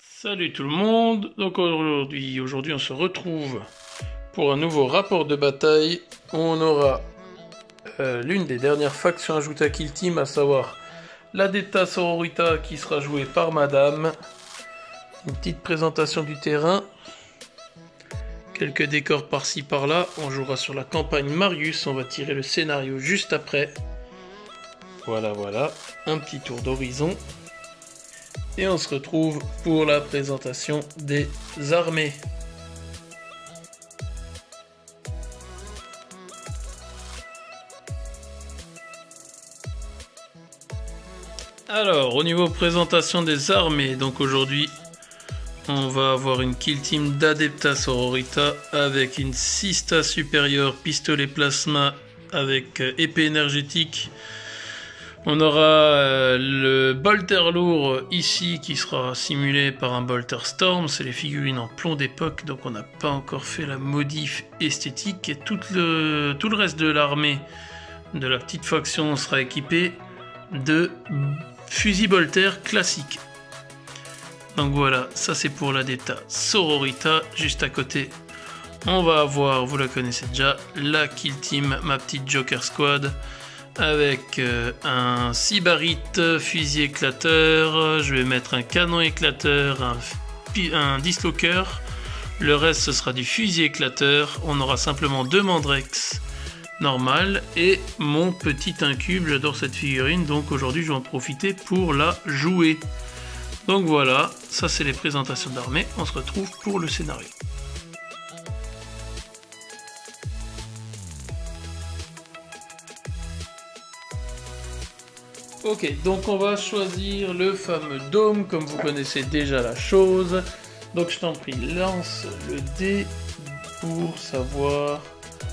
Salut tout le monde, donc aujourd'hui on se retrouve pour un nouveau rapport de bataille. On aura l'une des dernières factions ajoutées à Kill Team, à savoir l'Adepta Sororita qui sera jouée par Madame. Une petite présentation du terrain, quelques décors par-ci par-là. On jouera sur la campagne Marius, on va tirer le scénario juste après. Voilà, un petit tour d'horizon. Et on se retrouve pour la présentation des armées. Alors, au niveau présentation des armées, donc aujourd'hui, on va avoir une kill team d'Adepta Sororita avec une Sista supérieure, pistolet plasma avec épée énergétique. On aura le bolter lourd ici qui sera simulé par un bolter storm, c'est les figurines en plomb d'époque, donc on n'a pas encore fait la modif esthétique. Et tout le reste de l'armée de la petite faction sera équipé de fusils bolter classiques. Donc voilà, ça c'est pour l'Adepta Sororita. Juste à côté, on va avoir, vous la connaissez déjà, la kill team, ma petite Joker Squad, avec un sybarite fusil éclateur. Je vais mettre un canon éclateur, un dislocker. Le reste ce sera du fusil éclateur. On aura simplement 2 Mandrex normal et mon petit incube. J'adore cette figurine, donc aujourd'hui je vais en profiter pour la jouer. Donc voilà, ça c'est les présentations d'armée. On se retrouve pour le scénario. Ok, donc on va choisir le fameux dôme, comme vous connaissez déjà la chose. Donc je t'en prie, lance le dé pour savoir.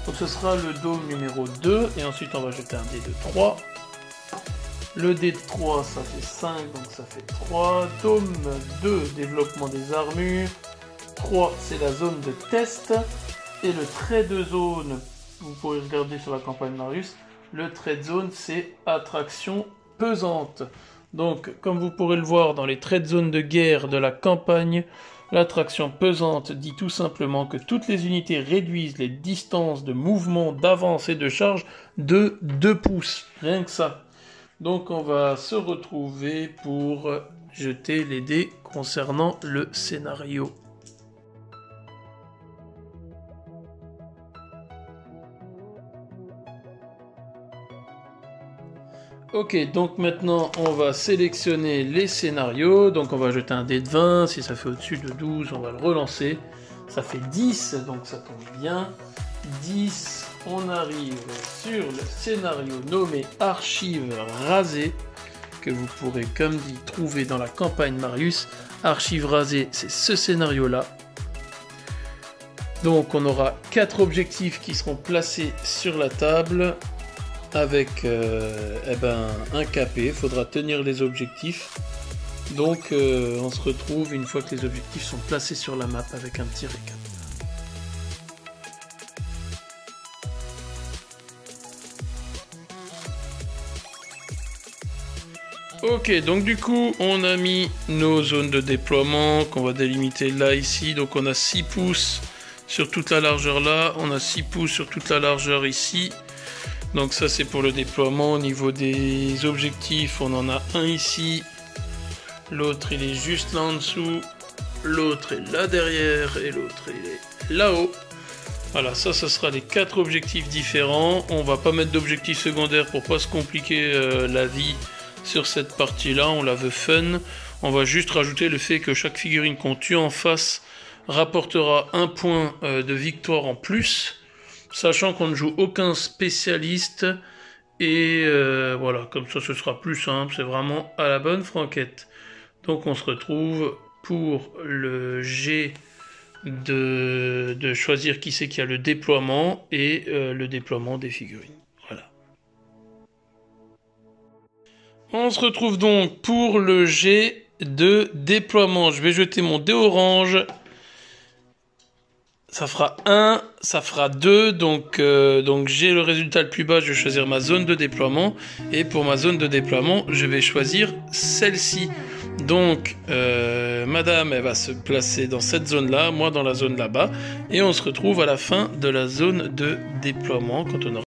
Donc ce sera le dôme numéro 2, et ensuite on va jeter un dé de 3. Le dé de 3, ça fait 5, donc ça fait 3. Dôme 2, développement des armures. 3, c'est la zone de test. Et le trait de zone, vous pourrez regarder sur la campagne Marius, le trait de zone, c'est attraction pesante. Donc, comme vous pourrez le voir dans les traits de zone de guerre de la campagne, l'attraction pesante dit tout simplement que toutes les unités réduisent les distances de mouvement, d'avance et de charge de 2 pouces. Rien que ça. Donc, on va se retrouver pour jeter les dés concernant le scénario. Ok, donc maintenant on va sélectionner les scénarios. Donc on va jeter un dé de 20, si ça fait au-dessus de 12, on va le relancer. Ça fait 10, donc ça tombe bien. 10, on arrive sur le scénario nommé Archives rasées, que vous pourrez comme dit trouver dans la campagne Marius. Archives rasées, c'est ce scénario-là. Donc on aura 4 objectifs qui seront placés sur la table. Avec un capé, il faudra tenir les objectifs. Donc on se retrouve une fois que les objectifs sont placés sur la map avec un petit récap. Ok, donc du coup on a mis nos zones de déploiement qu'on va délimiter là ici. Donc on a 6 pouces sur toute la largeur là, on a 6 pouces sur toute la largeur ici. Donc ça c'est pour le déploiement. Au niveau des objectifs, on en a un ici, l'autre il est juste là en dessous, l'autre est là derrière et l'autre il est là-haut. Voilà, ça sera les 4 objectifs différents. On va pas mettre d'objectifs secondaires pour pas se compliquer la vie sur cette partie là, on la veut fun. On va juste rajouter le fait que chaque figurine qu'on tue en face rapportera un point de victoire en plus. Sachant qu'on ne joue aucun spécialiste. Et voilà, comme ça ce sera plus simple. C'est vraiment à la bonne franquette. Donc on se retrouve pour le jet de choisir qui c'est qui a le déploiement. Et le déploiement des figurines. Voilà. On se retrouve donc pour le jet de déploiement. Je vais jeter mon dé orange. Ça fera 1, ça fera 2, donc j'ai le résultat le plus bas, je vais choisir ma zone de déploiement, et pour ma zone de déploiement, je vais choisir celle-ci. Donc, madame, elle va se placer dans cette zone-là, moi dans la zone là-bas, et on se retrouve à la fin de la zone de déploiement quand on aura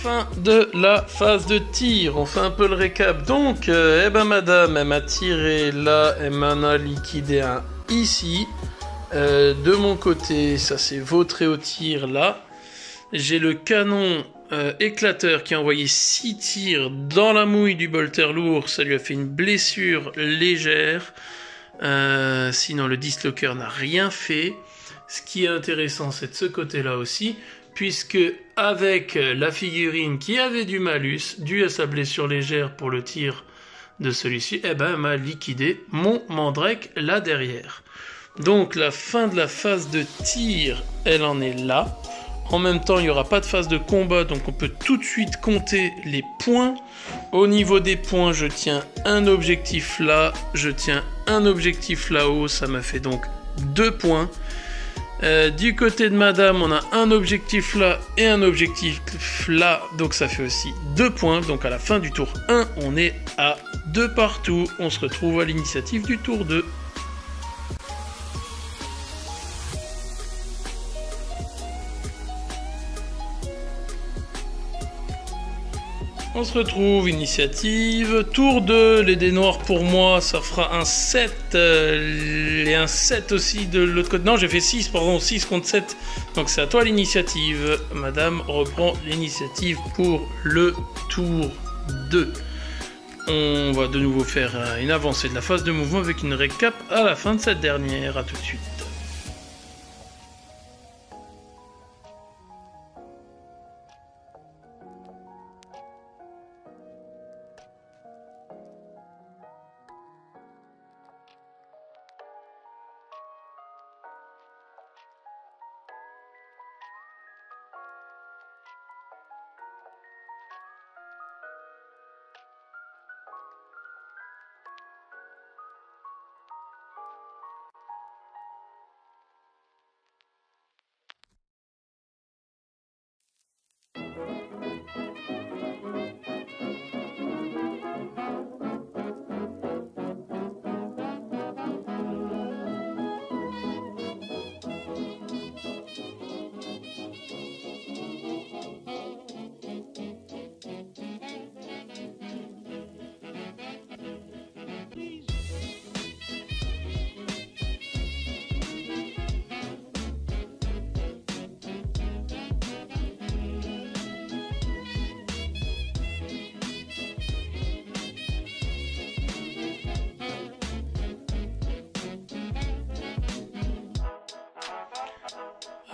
Fin de la phase de tir, on fait un peu le récap. Donc, madame, elle m'a tiré là, elle m'en a liquidé un ici. De mon côté, ça s'est vautré au tir là. J'ai le canon éclateur qui a envoyé 6 tirs dans la mouille du bolter lourd. Ça lui a fait une blessure légère. Sinon, le dislocker n'a rien fait. Ce qui est intéressant, c'est de ce côté-là aussi, puisque avec la figurine qui avait du malus, dû à sa blessure légère pour le tir de celui-ci, elle m'a liquidé mon Mandrake là derrière. Donc la fin de la phase de tir, elle en est là. En même temps, il n'y aura pas de phase de combat, donc on peut tout de suite compter les points. Au niveau des points, je tiens un objectif là, je tiens un objectif là-haut, ça m'a fait donc 2 points. Du côté de madame, on a un objectif là et un objectif là, donc ça fait aussi 2 points. Donc à la fin du tour 1, on est à 2 partout. On se retrouve à l'initiative du tour 2. On se retrouve, initiative, tour 2, les dés noirs pour moi, ça fera un 7, et un 7 aussi de l'autre côté. Non, j'ai fait 6, pardon, 6 contre 7, donc c'est à toi l'initiative. Madame reprend l'initiative pour le tour 2. On va de nouveau faire une avancée de la phase de mouvement avec une récap à la fin de cette dernière. À tout de suite.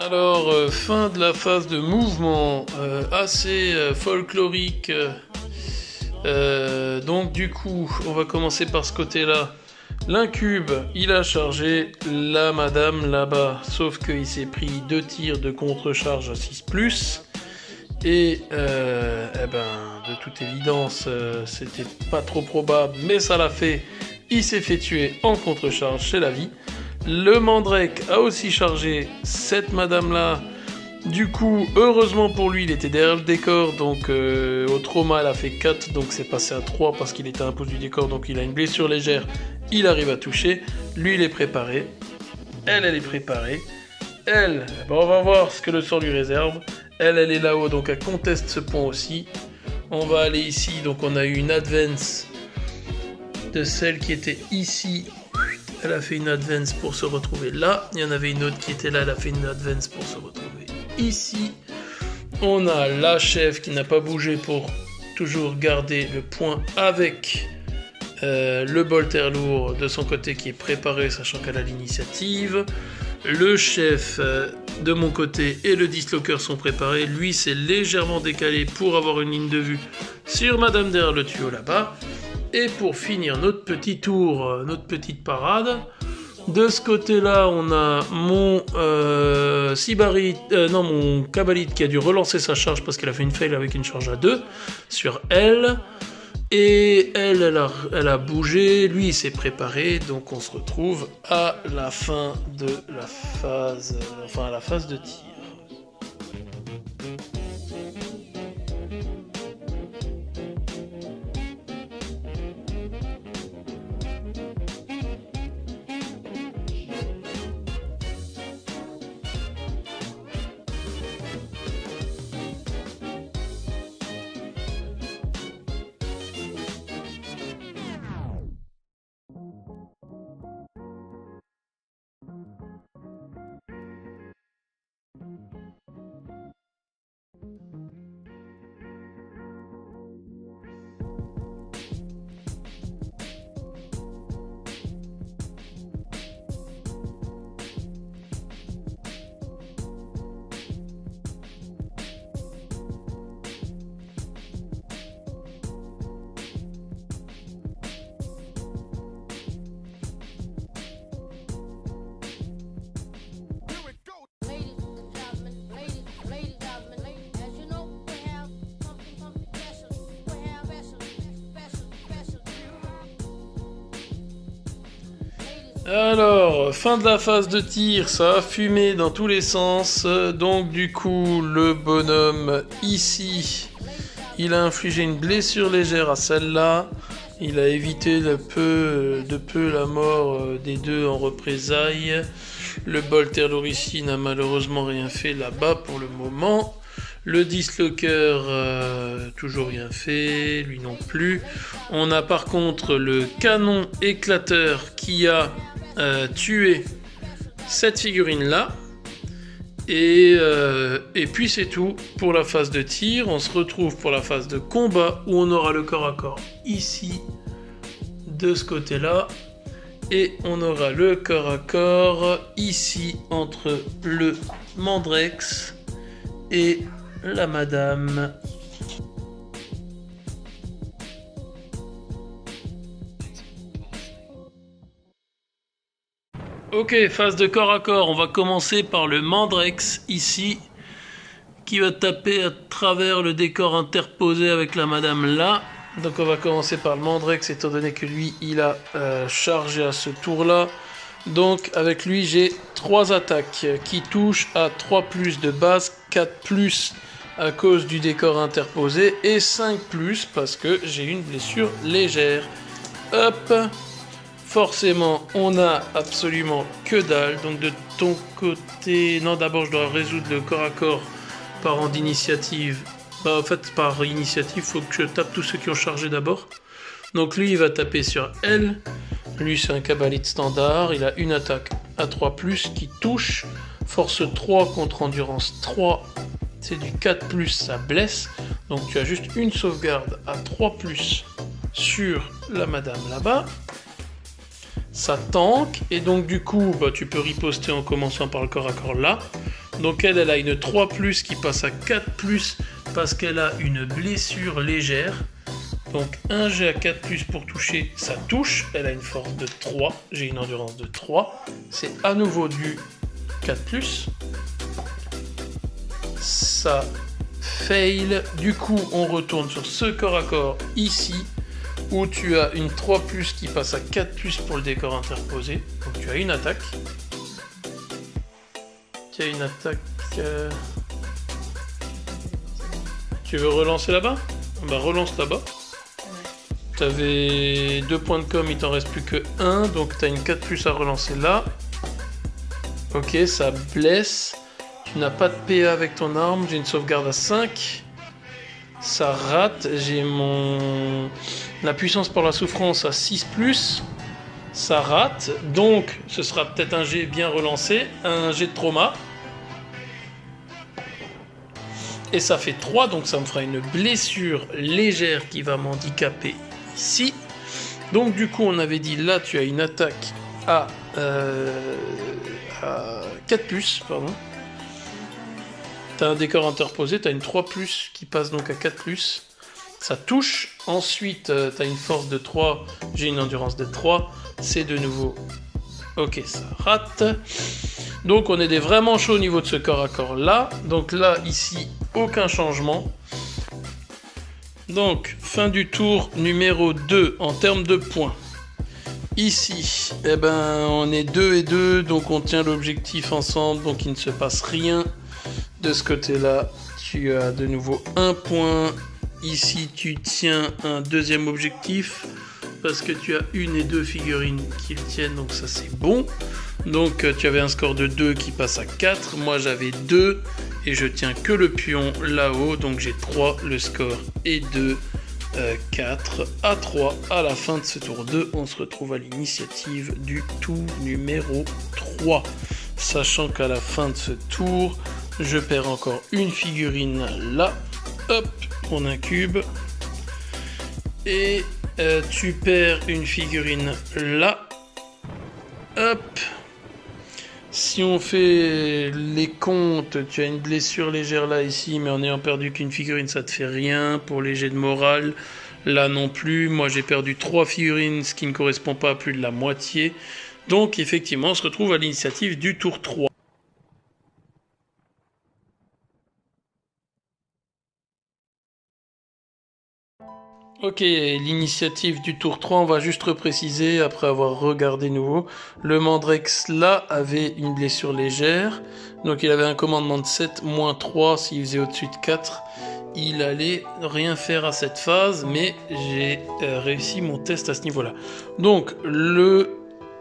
Alors, fin de la phase de mouvement, assez folklorique. Donc du coup, on va commencer par ce côté-là. L'incube, il a chargé la madame là-bas, sauf qu'il s'est pris 2 tirs de contre-charge à 6+. Et de toute évidence, c'était pas trop probable, mais ça l'a fait. Il s'est fait tuer en contre-charge, c'est la vie. Le Mandrake a aussi chargé cette madame-là. Du coup, heureusement pour lui, il était derrière le décor. Donc au trauma, elle a fait 4. Donc c'est passé à 3 parce qu'il était à un pouce du décor. Donc il a une blessure légère. Il arrive à toucher. Lui, il est préparé. Elle est préparée. Elle, on va voir ce que le sort lui réserve. Elle est là-haut. Donc elle conteste ce point aussi. On va aller ici. Donc on a eu une advance de celle qui était ici. Elle a fait une advance pour se retrouver là. Il y en avait une autre qui était là. Elle a fait une advance pour se retrouver ici. On a la chef qui n'a pas bougé pour toujours garder le point avec le bolter lourd de son côté qui est préparé, sachant qu'elle a l'initiative. Le chef de mon côté et le dislocker sont préparés. Lui s'est légèrement décalé pour avoir une ligne de vue sur madame derrière le tuyau là-bas. Et pour finir notre petit tour, notre petite parade, de ce côté-là, on a mon mon Cabalite qui a dû relancer sa charge parce qu'elle a fait une fail avec une charge à 2 sur elle. Et elle a bougé, lui il s'est préparé, donc on se retrouve à la fin de la phase, à la phase de tir. Alors, fin de la phase de tir, ça a fumé dans tous les sens. Donc du coup, le bonhomme ici, il a infligé une blessure légère à celle-là. Il a évité de peu la mort des deux en représailles. Le Bolter-Lorici n'a malheureusement rien fait là-bas pour le moment. Le Dislocker, toujours rien fait, lui non plus. On a par contre le canon éclateur qui a tué cette figurine-là. Et puis c'est tout pour la phase de tir. On se retrouve pour la phase de combat où on aura le corps à corps ici, de ce côté-là. Et on aura le corps à corps ici entre le Mandrex et la madame. Ok, phase de corps à corps. On va commencer par le Mandrex ici, qui va taper à travers le décor interposé avec la madame là. Donc on va commencer par le Mandrex, étant donné que lui, il a chargé à ce tour-là. Donc avec lui, j'ai 3 attaques qui touchent à 3+ de base, 4+ à cause du décor interposé, et 5+ parce que j'ai une blessure légère. Hop! Forcément, on a absolument que dalle. Donc de ton côté... Non, d'abord, je dois résoudre le corps à corps par rang d'initiative. Bah, en fait, par initiative, il faut que je tape tous ceux qui ont chargé d'abord. Donc lui, il va taper sur L. Lui, c'est un cabalite standard. Il a une attaque à 3+, qui touche. Force 3 contre endurance 3. C'est du 4+, ça blesse. Donc tu as juste une sauvegarde à 3+, sur la madame là-bas. Ça tank, et donc du coup, bah, tu peux riposter en commençant par le corps à corps là. Donc elle a une 3+, qui passe à 4+, parce qu'elle a une blessure légère. Donc un jet à 4+ pour toucher, ça touche. Elle a une force de 3, j'ai une endurance de 3. C'est à nouveau du 4+. Ça fail. Du coup, on retourne sur ce corps à corps ici, où tu as une 3+ qui passe à 4+ pour le décor interposé. Donc tu as une attaque. Tu as une attaque... Tu veux relancer là-bas? Bah relance là-bas. Tu avais 2 points de com, il t'en reste plus que 1. Donc tu as une 4+ à relancer là. Ok, ça blesse. Tu n'as pas de PA avec ton arme. J'ai une sauvegarde à 5. Ça rate. J'ai la puissance pour la souffrance à 6+. Ça rate. Donc, ce sera peut-être un jet bien relancé. Un jet de trauma. Et ça fait 3. Donc, ça me fera une blessure légère qui va m'handicaper ici. Donc, du coup, on avait dit là, tu as une attaque à 4+. Pardon. Tu as un décor interposé. Tu as une 3+, qui passe donc à 4+. Ça touche. Ensuite, tu as une force de 3. J'ai une endurance de 3. C'est de nouveau... Ok, ça rate. Donc, on est vraiment chaud au niveau de ce corps à corps là. Donc là, ici, aucun changement. Donc, fin du tour numéro 2 en termes de points. Ici, eh ben, on est 2 et 2. Donc, on tient l'objectif ensemble. Donc, il ne se passe rien. De ce côté-là, tu as de nouveau 1 point. Ici, tu tiens un deuxième objectif parce que tu as 1 et 2 figurines qui le tiennent, donc ça c'est bon. Donc tu avais un score de 2 qui passe à 4. Moi j'avais 2 et je tiens que le pion là-haut, donc j'ai 3. Le score est de 4 à 3. À la fin de ce tour 2, on se retrouve à l'initiative du tour numéro 3. Sachant qu'à la fin de ce tour, je perds encore une figurine là. Hop, on incube. Et tu perds une figurine là. Hop. Si on fait les comptes, tu as une blessure légère là ici, mais en ayant perdu qu'une figurine, ça te fait rien. Pour les jets de morale, là non plus. Moi j'ai perdu 3 figurines, ce qui ne correspond pas à plus de la moitié. Donc effectivement, on se retrouve à l'initiative du tour 3. Ok, l'initiative du tour 3, on va juste repréciser après avoir regardé nouveau. Le Mandrex là avait une blessure légère, donc il avait un commandement de 7, moins 3 s'il faisait au-dessus de 4. Il allait rien faire à cette phase, mais j'ai réussi mon test à ce niveau-là. Donc,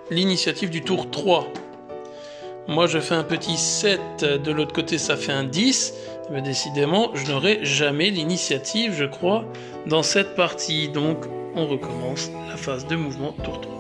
l'initiative du tour 3. Moi, je fais un petit 7, de l'autre côté, ça fait un 10. Mais décidément, je n'aurai jamais l'initiative, je crois, dans cette partie. Donc, on recommence la phase de mouvement tour 3.